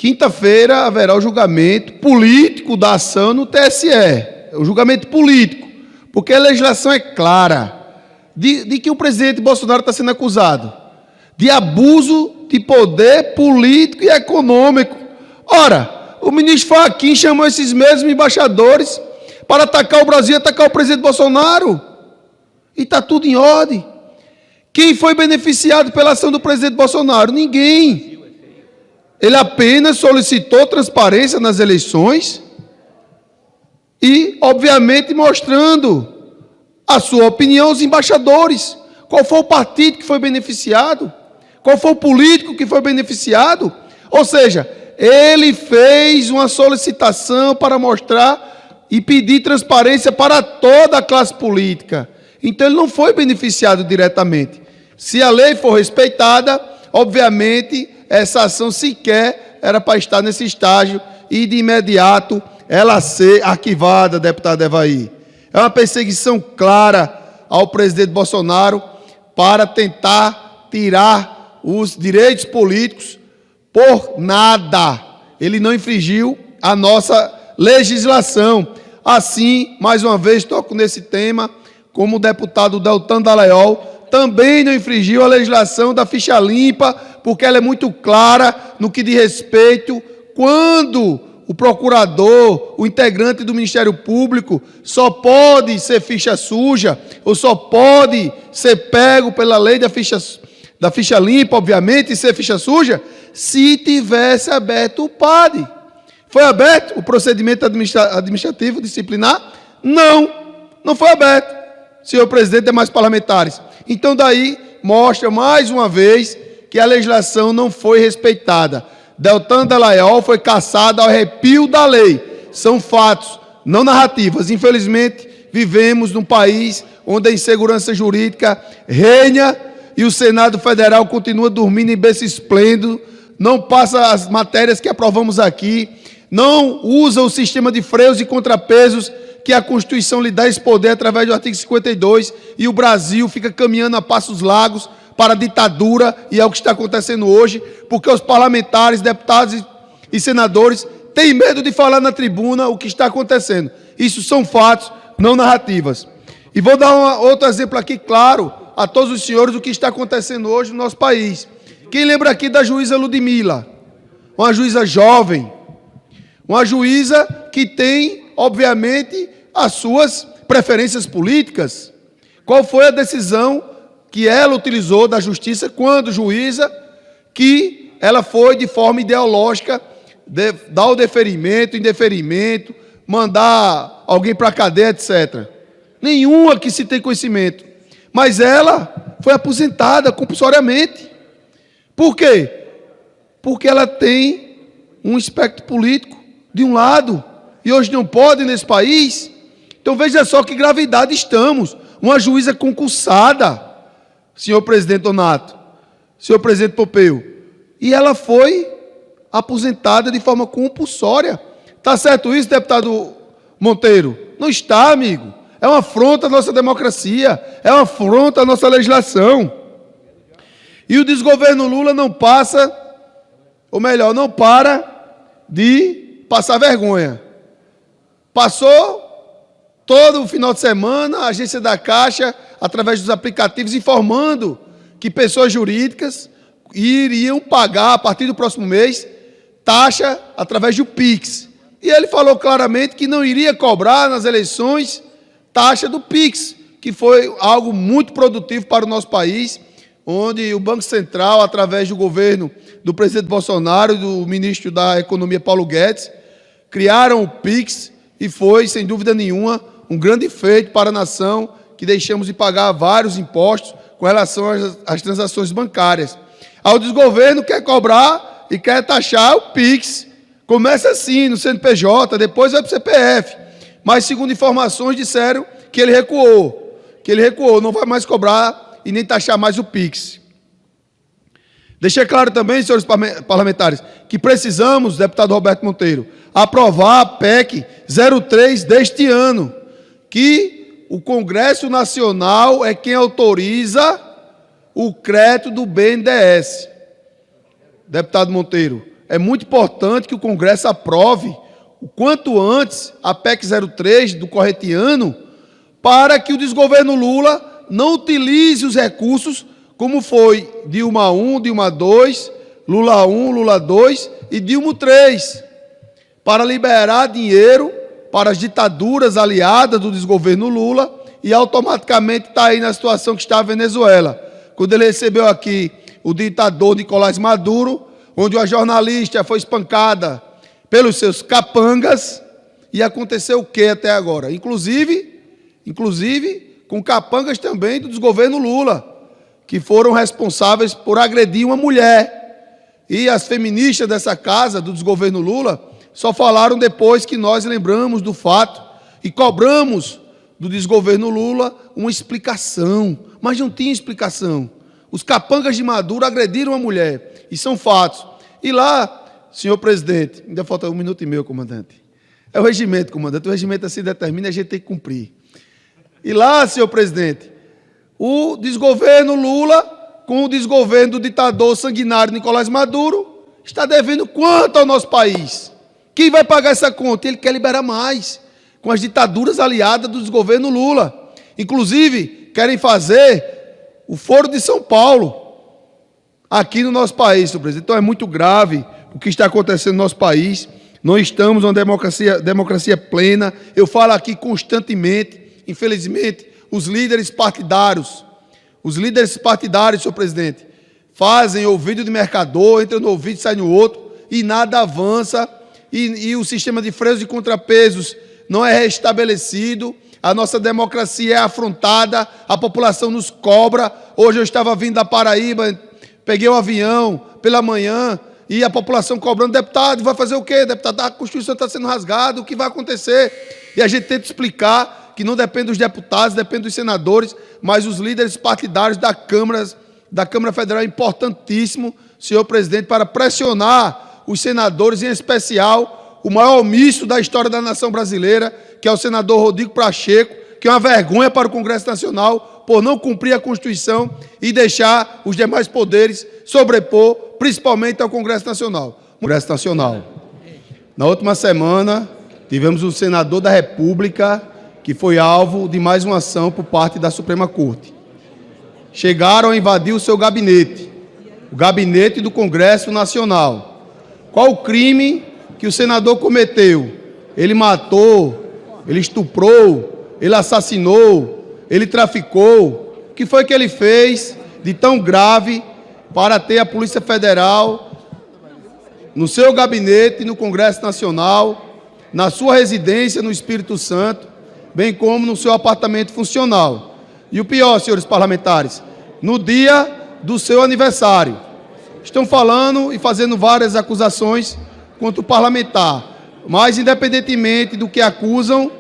quinta-feira haverá o julgamento político da ação no TSE, o julgamento político, porque a legislação é clara de que o presidente Bolsonaro está sendo acusado de abuso de poder político e econômico. Ora, o ministro Fachin chamou esses mesmos embaixadores para atacar o Brasil e atacar o presidente Bolsonaro. E está tudo em ordem. Quem foi beneficiado pela ação do presidente Bolsonaro? Ninguém. Ele apenas solicitou transparência nas eleições e, obviamente, mostrando a sua opinião aos embaixadores. Qual foi o partido que foi beneficiado? Qual foi o político que foi beneficiado? Ou seja, ele fez uma solicitação para mostrar e pedir transparência para toda a classe política. Então, ele não foi beneficiado diretamente. Se a lei for respeitada, obviamente, essa ação sequer era para estar nesse estágio e, de imediato, ela ser arquivada, deputado Evaí. É uma perseguição clara ao presidente Bolsonaro para tentar tirar os direitos políticos por nada. Ele não infringiu a nossa legislação. Assim, mais uma vez, toco nesse tema, como o deputado Deltan Dallagnol também não infringiu a legislação da ficha limpa, porque ela é muito clara no que diz respeito quando o procurador, o integrante do Ministério Público, só pode ser ficha suja, ou só pode ser pego pela lei da ficha limpa, obviamente, e ser ficha suja, se tivesse aberto o PAD. Foi aberto o procedimento administrativo disciplinar? Não, não foi aberto. Senhor presidente, demais parlamentares. Então, daí, mostra mais uma vez que a legislação não foi respeitada. Deltan Dallagnol foi cassado ao arrepio da lei. São fatos, não narrativas. Infelizmente, vivemos num país onde a insegurança jurídica reina e o Senado Federal continua dormindo em berço esplêndido, não passa as matérias que aprovamos aqui, não usa o sistema de freios e contrapesos que a Constituição lhe dá esse poder através do artigo 52, e o Brasil fica caminhando a passos largos para a ditadura, e é o que está acontecendo hoje, porque os parlamentares, deputados e senadores têm medo de falar na tribuna o que está acontecendo. Isso são fatos, não narrativas. E vou dar outro exemplo aqui, claro, a todos os senhores, do que está acontecendo hoje no nosso país. Quem lembra aqui da juíza Ludmila? Uma juíza jovem, uma juíza que tem, obviamente, as suas preferências políticas. Qual foi a decisão que ela utilizou da justiça quando juíza, que ela foi de forma ideológica, dar o deferimento, indeferimento, mandar alguém para a cadeia, etc. Nenhuma que se tem conhecimento. Mas ela foi aposentada compulsoriamente. Por quê? Porque ela tem um espectro político de um lado, e hoje não pode nesse país. Então veja só que gravidade estamos. Uma juíza concursada, senhor presidente Donato, senhor presidente Pompeu, e ela foi aposentada de forma compulsória. Está certo isso, deputado Monteiro? Não está, amigo. É uma afronta à nossa democracia, é uma afronta à nossa legislação. E o desgoverno Lula não passa, ou melhor, não para de passar vergonha. Passou todo o final de semana a agência da Caixa, através dos aplicativos, informando que pessoas jurídicas iriam pagar, a partir do próximo mês, taxa através do Pix. E ele falou claramente que não iria cobrar nas eleições taxa do Pix, que foi algo muito produtivo para o nosso país, onde o Banco Central, através do governo do presidente Bolsonaro e do ministro da Economia, Paulo Guedes, criaram o Pix, e foi, sem dúvida nenhuma, um grande feito para a nação, que deixamos de pagar vários impostos com relação às transações bancárias. Aí o desgoverno quer cobrar e quer taxar o Pix. Começa assim, no CNPJ, depois vai para o CPF. Mas, segundo informações, disseram que ele recuou. Não vai mais cobrar e nem taxar mais o Pix. Deixei claro também, senhores parlamentares, que precisamos, deputado Roberto Monteiro, aprovar a PEC 03 deste ano, que o Congresso Nacional é quem autoriza o crédito do BNDES. Deputado Monteiro, é muito importante que o Congresso aprove o quanto antes a PEC 03 do corrente ano, para que o desgoverno Lula não utilize os recursos como foi Dilma I, Dilma II, Lula I, Lula II e Dilma III, para liberar dinheiro para as ditaduras aliadas do desgoverno Lula e automaticamente está aí na situação que está a Venezuela. Quando ele recebeu aqui o ditador Nicolás Maduro, onde uma jornalista foi espancada pelos seus capangas, e aconteceu o que até agora? Inclusive com capangas também do desgoverno Lula, que foram responsáveis por agredir uma mulher. E as feministas dessa casa, do desgoverno Lula, só falaram depois que nós lembramos do fato e cobramos do desgoverno Lula uma explicação, mas não tinha explicação. Os capangas de Maduro agrediram a mulher, e são fatos. E lá, senhor presidente, ainda falta 1 minuto e meio, comandante. É o regimento, comandante, o regimento assim determina e a gente tem que cumprir. E lá, senhor presidente, o desgoverno Lula, com o desgoverno do ditador sanguinário Nicolás Maduro, está devendo quanto ao nosso país? Quem vai pagar essa conta? Ele quer liberar mais, com as ditaduras aliadas do desgoverno Lula. Inclusive, querem fazer o Foro de São Paulo aqui no nosso país, senhor presidente. Então é muito grave o que está acontecendo no nosso país. Não estamos numa democracia plena. Eu falo aqui constantemente, infelizmente, os líderes partidários, senhor presidente, fazem ouvido de mercador, entra no ouvido e sai no outro, e nada avança, e o sistema de freios e contrapesos não é restabelecido, a nossa democracia é afrontada, a população nos cobra. Hoje eu estava vindo da Paraíba, peguei um avião pela manhã, e a população cobrando: deputado, vai fazer o quê? Deputado, a Constituição está sendo rasgada, o que vai acontecer? E a gente tenta explicar que não depende dos deputados, depende dos senadores, mas os líderes partidários da Câmara Federal é importantíssimo, senhor presidente, para pressionar os senadores, em especial o maior omisso da história da nação brasileira, que é o senador Rodrigo Pacheco, que é uma vergonha para o Congresso Nacional por não cumprir a Constituição e deixar os demais poderes sobrepor, principalmente ao Congresso Nacional. Na última semana, tivemos um senador da República que foi alvo de mais uma ação por parte da Suprema Corte. Chegaram a invadir o seu gabinete, o gabinete do Congresso Nacional. Qual o crime que o senador cometeu? Ele matou, ele estuprou, ele assassinou, ele traficou. O que foi que ele fez de tão grave para ter a Polícia Federal no seu gabinete, no Congresso Nacional, na sua residência no Espírito Santo, bem como no seu apartamento funcional? E o pior, senhores parlamentares, no dia do seu aniversário. Estão falando e fazendo várias acusações contra o parlamentar, mas independentemente do que acusam,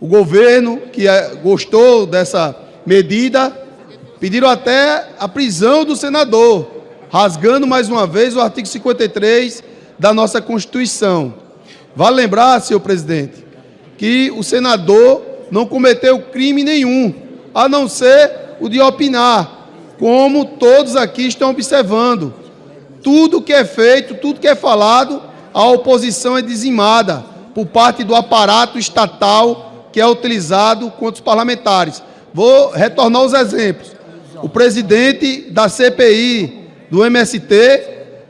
o governo, que gostou dessa medida, pediram até a prisão do senador, rasgando mais uma vez o artigo 53 da nossa Constituição. Vale lembrar, senhor presidente, que o senador não cometeu crime nenhum, a não ser o de opinar, como todos aqui estão observando. Tudo que é feito, tudo que é falado, a oposição é dizimada por parte do aparato estatal que é utilizado contra os parlamentares. Vou retornar os exemplos. O presidente da CPI do MST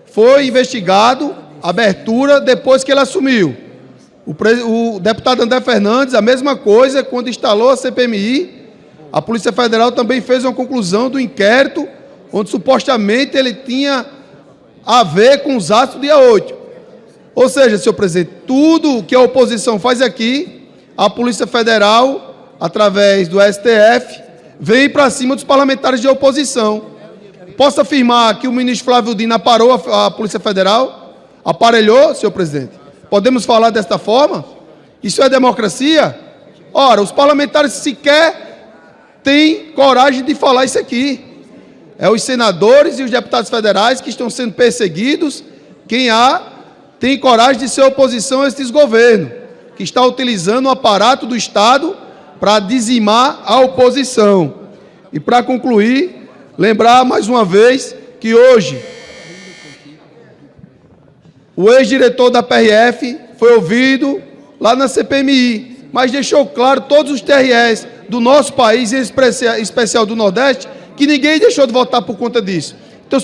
foi investigado, abertura, depois que ele assumiu. O deputado André Fernandes, a mesma coisa, quando instalou a CPMI, a Polícia Federal também fez uma conclusão do inquérito, onde supostamente ele tinha a ver com os atos do dia 8. Ou seja, senhor presidente, tudo que a oposição faz aqui, a Polícia Federal, através do STF, vem para cima dos parlamentares de oposição. Posso afirmar que o ministro Flávio Dino aparou a Polícia Federal? Aparelhou, senhor presidente? Podemos falar desta forma? Isso é democracia? Ora, os parlamentares sequer têm coragem de falar isso aqui. É os senadores e os deputados federais que estão sendo perseguidos. Quem tem coragem de ser oposição a esse desgoverno, que está utilizando o aparato do Estado para dizimar a oposição. E para concluir, lembrar mais uma vez que hoje O ex-diretor da PRF foi ouvido lá na CPMI, mas deixou claro todos os TREs do nosso país, em especial do Nordeste, que ninguém deixou de votar por conta disso. Então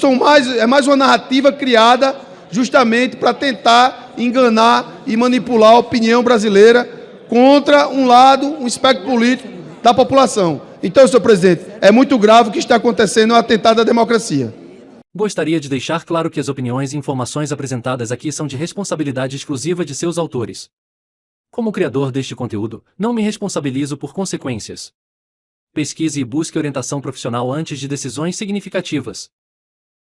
é mais uma narrativa criada justamente para tentar enganar e manipular a opinião brasileira contra um lado, um espectro político da população. Então, senhor presidente, é muito grave o que está acontecendo, é um atentado à democracia. Gostaria de deixar claro que as opiniões e informações apresentadas aqui são de responsabilidade exclusiva de seus autores. Como criador deste conteúdo, não me responsabilizo por consequências. Pesquise e busque orientação profissional antes de decisões significativas.